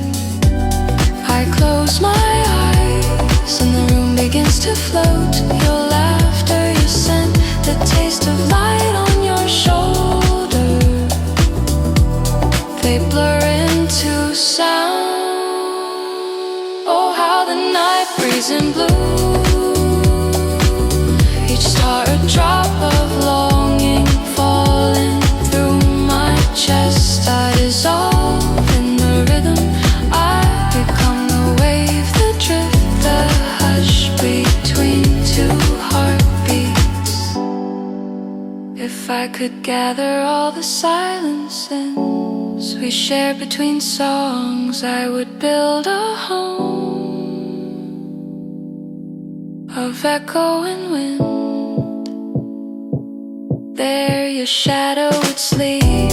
I close my eyes and the room begins to float. Your laughter, your scent, the taste of light on your shoulder, they blur into sound. Oh, how the night breeze in blue, each star a drop of longing falling through my chest. I dissolve in the rhythm. I become the wave, the drift, the hush between two heartbeats. If I could gather all the silences we share between songs, I would build a home of echo and wind. There your shadow would sleep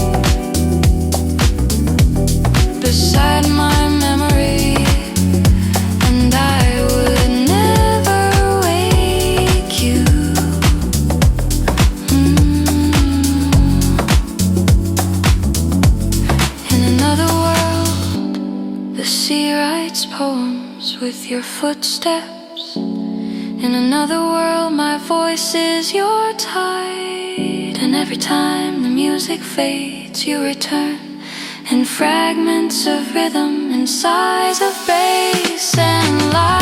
beside my memory, and I would never wake you. In another world, the sea writes poems with your footsteps. In another world, my voice is your tide. And every time the music fades, you return in fragments of rhythm and sighs of bass and light.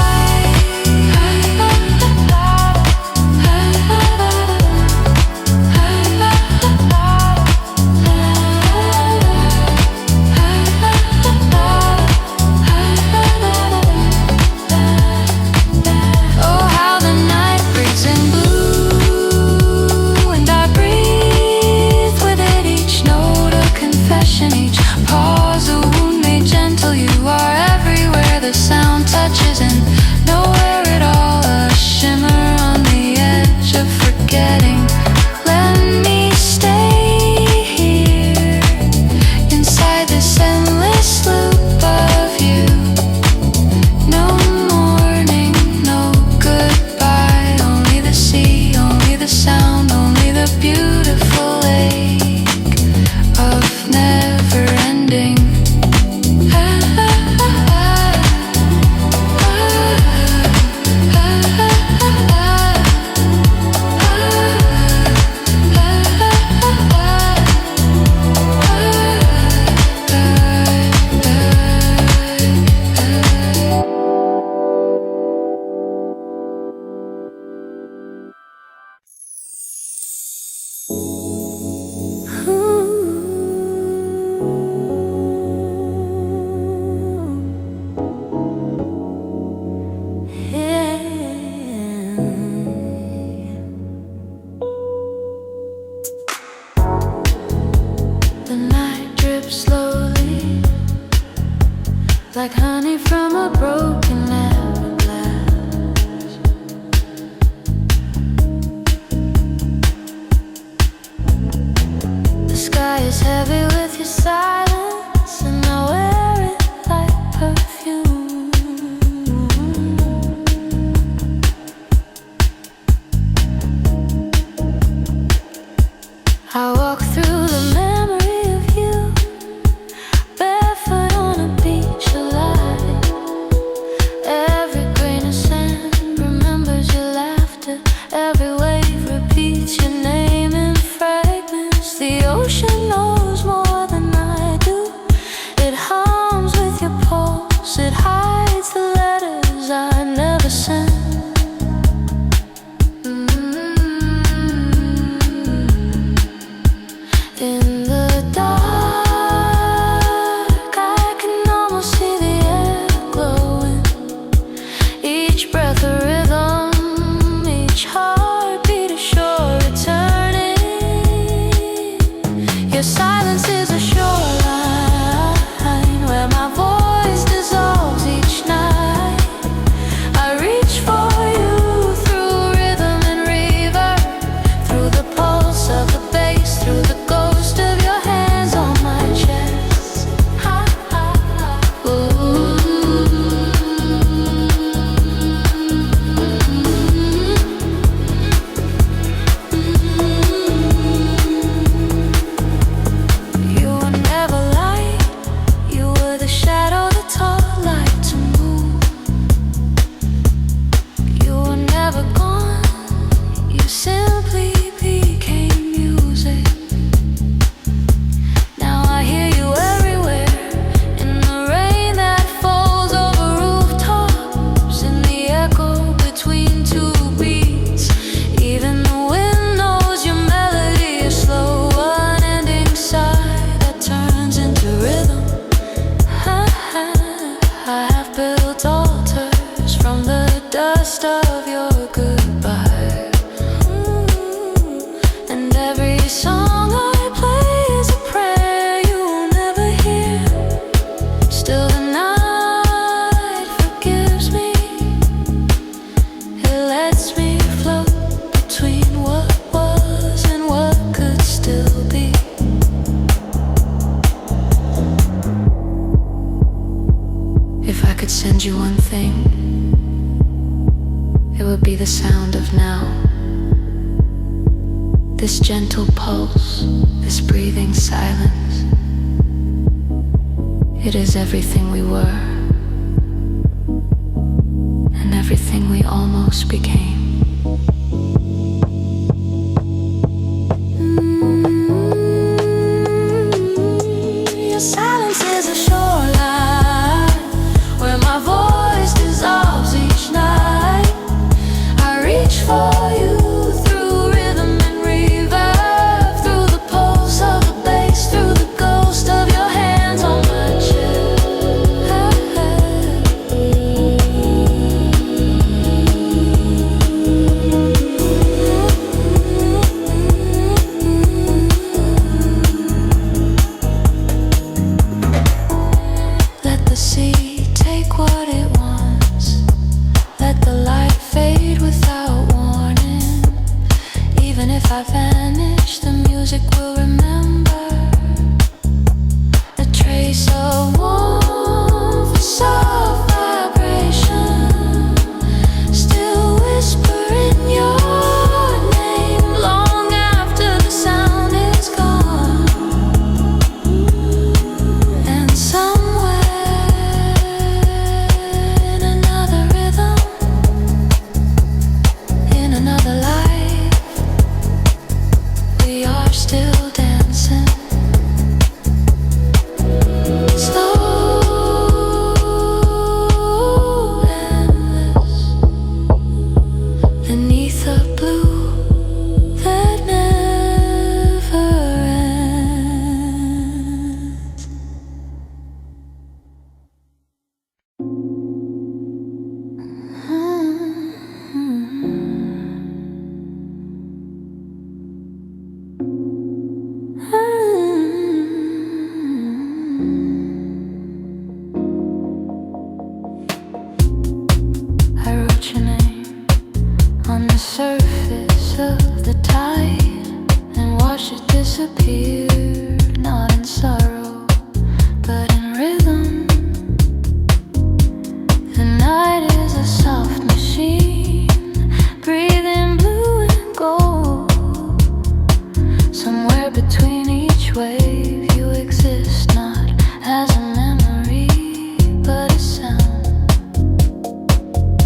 Each pause a wound made gentle. You are everywhere the sound touches, and lets me float between what was and what could still be. If I could send you one thing, it would be the sound of now. This gentle pulse, this breathing silence. It is everything we were, and everything we almost became. Your silence is a shoreline where my voice dissolves each night. I reach for you through rhythm and reverb, through the pulse of the bass, through the ghost of your hands on my chest. Let the sea take what it wants. Let the light fade without warning. Even if I vanish, the music will remember. A trace of warmth, a soft vibration, still whispering your name long after the sound is gone. And somewhere in another rhythm, in another life, we are still dancing. Slow, endless, beneath a blue that never ends. I wrote your name on the surface of the tide and watched it disappear, not in sorrow, but in rhythm. The night is a soft machine, breathing blue and gold. Somewhere between each wave, you exist not as a memory, but a sound.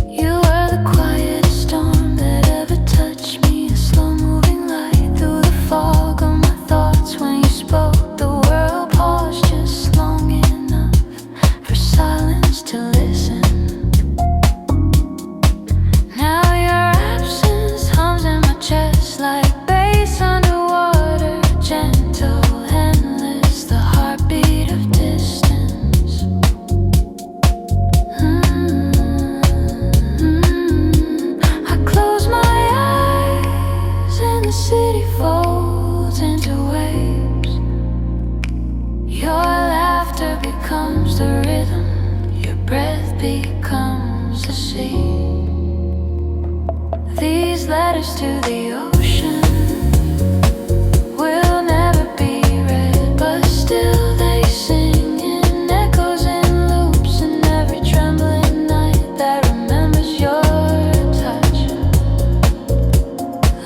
You were the quietest storm that ever touched me, a slow-moving light through the fog of my thoughts. When you spoke, the world paused just long enough for silence to listen. Now your absence hums in my chest like bass underwater, gentle, endless, the heartbeat of distance. I close my eyes and the city folds into waves. Your laughter becomes the rhythm, your breath becomes the sea. These letters to the ocean will never be read, but still they sing in echoes and loops in every trembling night that remembers your touch.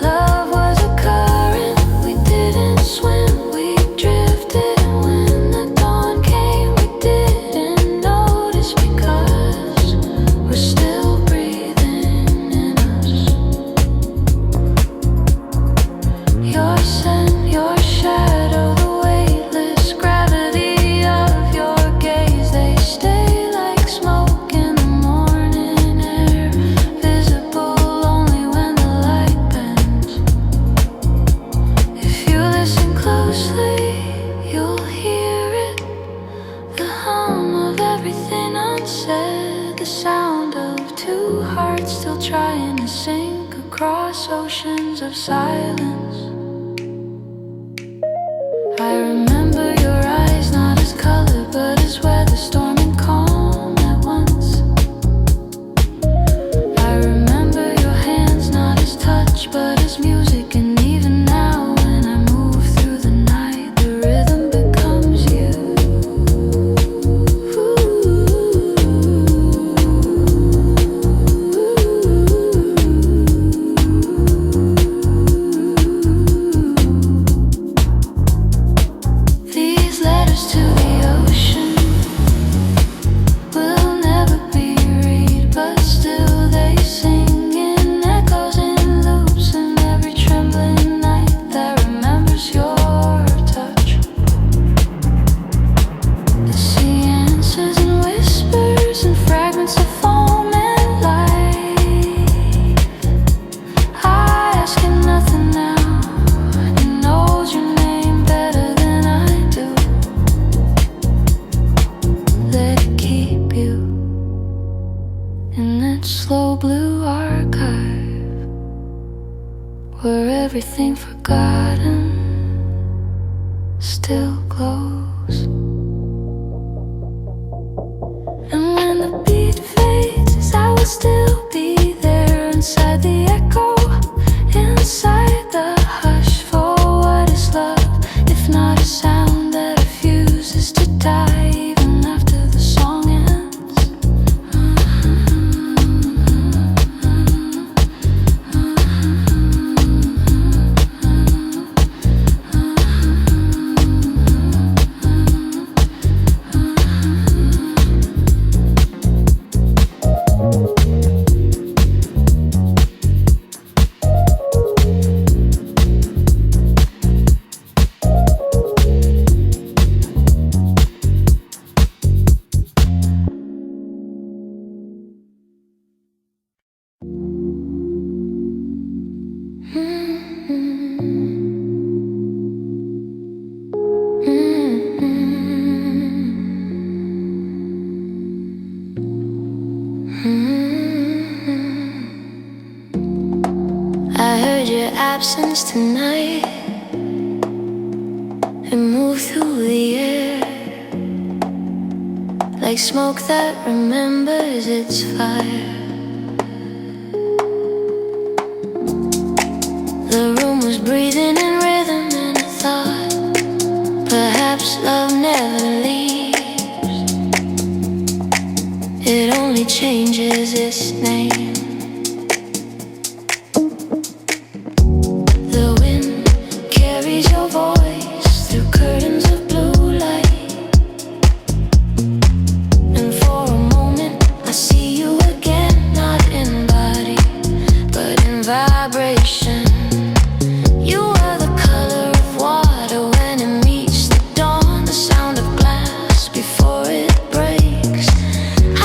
Love was a current, we didn't swim, we drifted, and when the dawn came, we didn't notice because we're still breathing in us. Your scent, your shadow, the weightless gravity of your gaze, they stay like smoke in the morning air, visible only when the light bends. If you listen closely, you'll hear it, the hum of everything unsaid, the sound of two hearts still trying to sink across oceans of silence. I remember your eyes not as color, but as weather, storm and calm at once. I remember your hands where everything forgotten still glows. And when the beat fades, I will still be there inside the echo, inside the hush. For what is love if not a sound that refuses to die even after the song ends? I heard your absence tonight. It moved through the air like smoke that remembers its fire. The room was breathing in rhythm, and I thought perhaps love never leaves. It only changes its name. The wind carries your voice through curtains of blue light, and for a moment I see you again, not in body but in vibration. You are the color of water when it meets the dawn, the sound of glass before it breaks.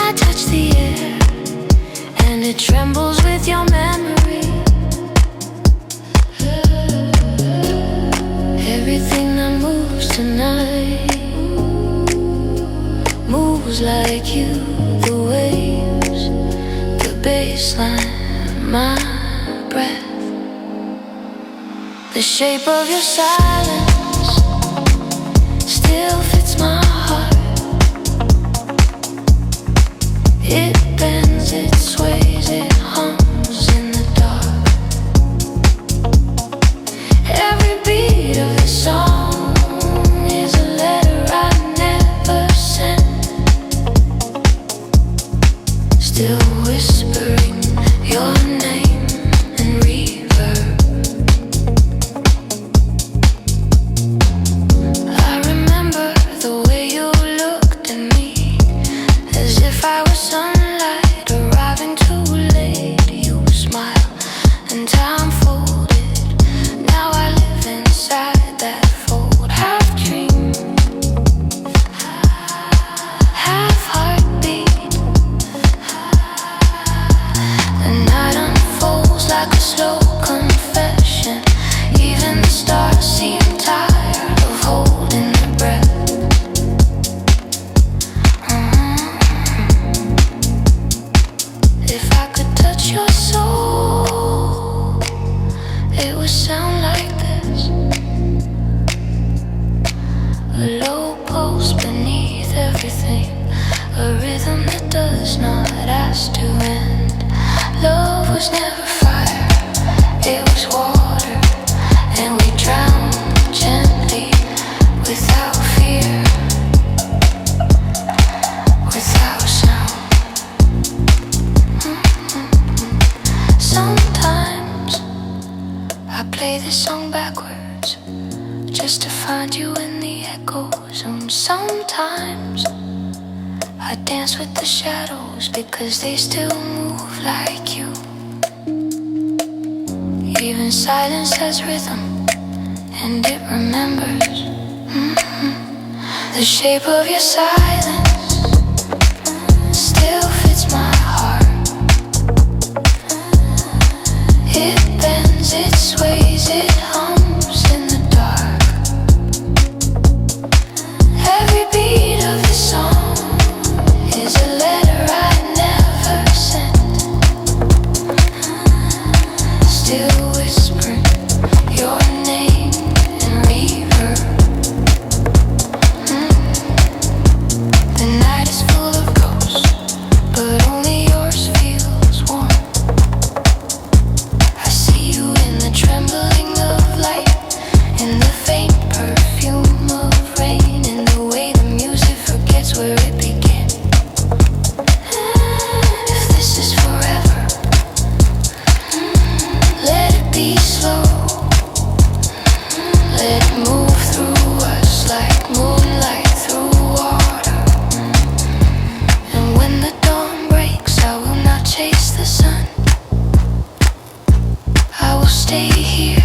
I touch the air and it trembles with your memory. Everything that moves tonight moves like you. The waves, the bassline, my breath. The shape of your silence still fits my heart. It bends, it sways, it hums in the dark. Every beat of the song is a letter I never sent, still whispering your name and reverb. I remember the way you looked at me, as if I was sunlight arriving too late. You smile and time folded. Now I live inside that fold. Half dream, half heartbeat. The night unfolds like a slow confession. Even the stars seem tired of holding their breath. If I could touch your soul, it would sound like this. A low pulse beneath everything, a rhythm that does not ask to end. Love was never fire, it was water, and we drowned gently, without fear, without sound. Sometimes I play this song backwards just to find you in the echo zone. Sometimes I dance with the shadows because they still move like you. Even silence has rhythm and it remembers. The shape of your silence still fits my heart. It bends, it sways, it hums in the dark. Every beat of the song is a letter I never sent, still whispering be slow. Let it move through us like moonlight through water. And when the dawn breaks, I will not chase the sun. I will stay here,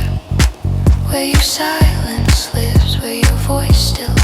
where your silence lives, where your voice still